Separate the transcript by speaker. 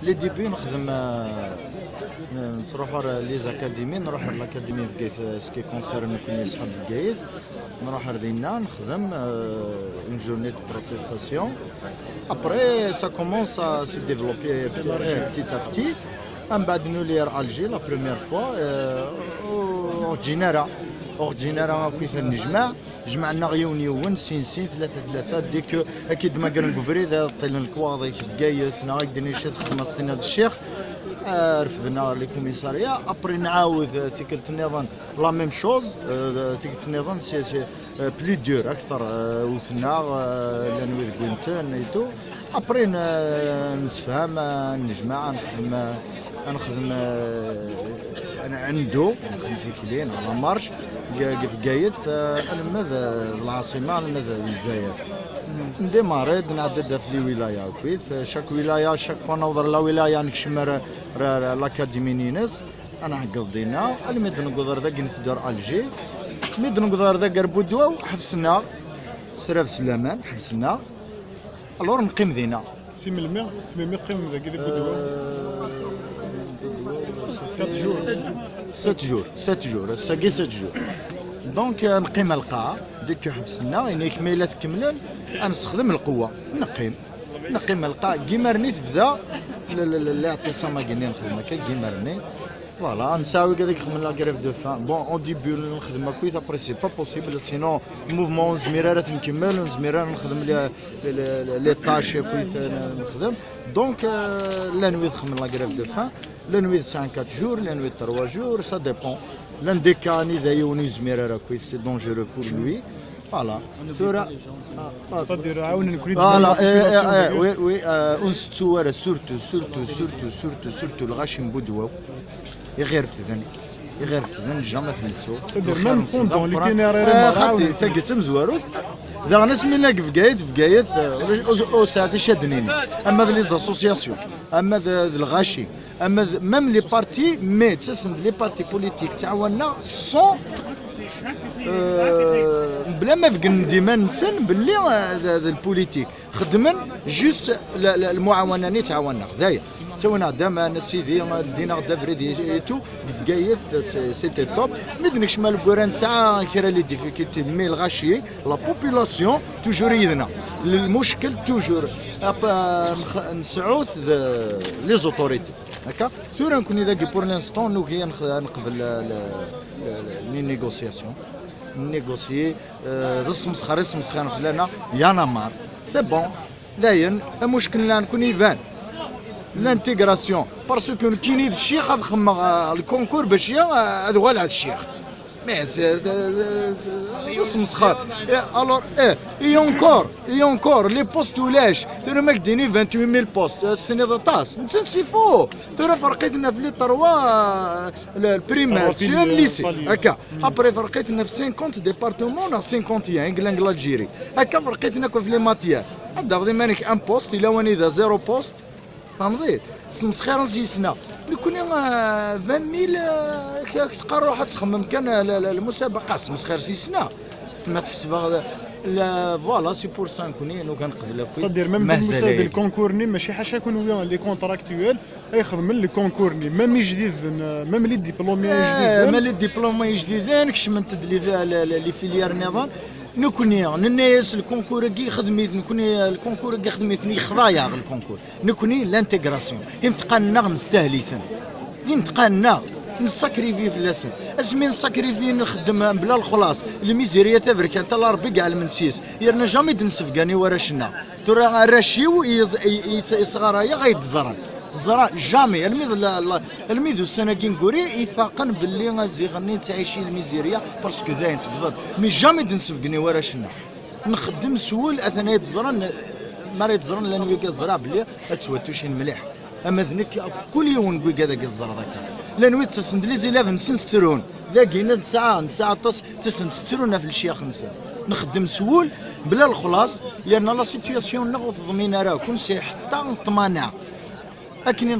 Speaker 1: لي ديبي نخدم نروح لي زاكاديمي، نروح لاكاديمي في بقايت سكي كونسيرن كوني صحاب بقايت، نروح لدينا نخدم اون جورني دو بروتيستاسيون. ابري سا كومونس ا سو ديفلوبي بتيت ا بتي. من بعد نولي الجي لا بروميير فوا اوردينيرا كيف جمعنا غيون يون سين ثلاثة ديك اكيد ما قال نقفري ذا طيلن الكواضي في بقايت نا قدني شاد خدمة سنة الشيخ رفضنا لي كوميساريا. ابري نعاود تيك النظام لا ميم شوز، تيك النظام سي بلي دور اكثر وسنا لانويد كوينتان ايتو. ابري نسفهم نجمع نخدم انا عنده نخدم في كلين على مارش في بقايت. انا ماذا العاصمه ماذا الجزائر نديماريد نعدد في لي ولايه كويس. شاك ولايه شاك فوا نوضر لا ولايه نكشم لاكاديمي نينس انا قضينا الميد نقدر ذاك نتدار الجي ميد نقدر ذاك ربودوا حبسنا سراف سلامان حبسنا الور نقيم ذينا
Speaker 2: سيمي قيم ذاك دي بودوا
Speaker 1: 7 جور ساقي 7 جور. دونك نقيم القاعه ديك حبسنا يعني كميلات كملن نستخدم القوه نقيم القاعه كيما رنيت بدا الاعتصام كاين نخدم هكا كيما رني فوالا نساوي هذيك خدمنا لا كريف دو فان. بون اون ديبي نخدم كويس ابري سي با بوسيبل سينو موفمون زميرات نكمل زميرات نخدم لي طاش كويس نخدم. دونك لا نويد خدم لا كريف دو فان، لا نويد 5 4 جور، لا نويد 3 جور، سا ديبون. لان ديكاني ذا يوني زميرات كويس سي دونجورو بور لوي فوالا. ثورة
Speaker 2: تقدر عاون نكون
Speaker 1: فوالا وي ونستوار سورتو الغاشي نبودوا يغير فذن جامع ثمتو
Speaker 2: تقدر ميم بوندون ليتينيرير
Speaker 1: خاطي ثقت مزواروت ذا ناس من لك في بقايت او ساعات شادنين. اما لي زاسوسياسيون اما الغاشي اما ميم لي بارتي مي تسند لي بارتي بوليتيك تعاوننا سون بلا ما بقى ديما نسن باللي البوليتيك خدمن جوست المعاونه اللي تعاوننا داير تونا دام سيدي دينا غدا بريدي تو في بقايت سيتي توب. مدنك شمال كوران ساعه كرا لي ديفيكولتي مي الغاشي لا بوبولاسيون توجور يدنا المشكل توجور نسعود لي زوتوريتي هكا. ثورا نكون اذا بور لانستون نوكي نقبل لي نيغوسياسيون نيغوسيي السمسخر فلانا يانا مار سي بون. داين المشكل لا نكون يبان لانتيغراسيون باسكو كي نيد الشيخ هذا خمم الكونكور باش هذا هو هذا الشيخ مي اسم مسخر. الور اي اونكور لي بوست ولاش ترى ما كديني 28000 بوست السنه طاس نتنسيفو ترى فرقيتنا في لي طروا البريمير سي ليسي هكا. ابري فرقيتنا في 50 ديبارتمون 51 انجلان الجيري هكا فرقيتنا في لي ماتيير هذا غادي مانيك ان بوست الا واني ذا 0 بوست فهمتي سمسخير نسيسنا كنا 20000 تقرر روحها تخمم كان المسابقه سمسخير سيسنا ما تحسبها لا فوالا سي بور سان كوني انو كنقبل
Speaker 2: صدير ميم المسابقه الكونكورني ماشي حاشا يكونوا لي كونتراكتويال يخدم لي كونكورني ميم جديد ميم لي ديبلومي جديد
Speaker 1: ميم لي ديبلومي جديدين كشمنت لي فيليير نظام نكوني الناس الكونكور كي خدميت نكوني الكونكور كي خدميتني خضايا الكونكور نكوني لانتيغراسيون يمتقالنا نستهليثن يمتقالنا نسكريفي في اللسن اسمي نسكريفي نخدم بلا الخلاص الميزيريه تبرك انت الله ربي كاع المنسيس يرنا جامي دنسفقاني ورا شنا ترى الرشيو يصغرايا غيتزرن الزرع جامي الميدو السنه كي نقولي يفاقن باللي غازيغني تعيشي الميزيريه باسكو داين تبضد مي جامي دنسفقني ورا شنا نخدم سول اثناء الزرن ما يتزرن لان ويك الزرع باللي تسواتوشي مليح. اما ذنك كل يوم نقول هذاك الزرع ذاك لان ويت تسندليزي لافن سنسترون ذاكينا ساعه تسنسترون في الشيخ نخدم سول بلا الخلاص لان لا سيتياسيون نغوض ضمينا راه كون سي حتى نطمانع. لكن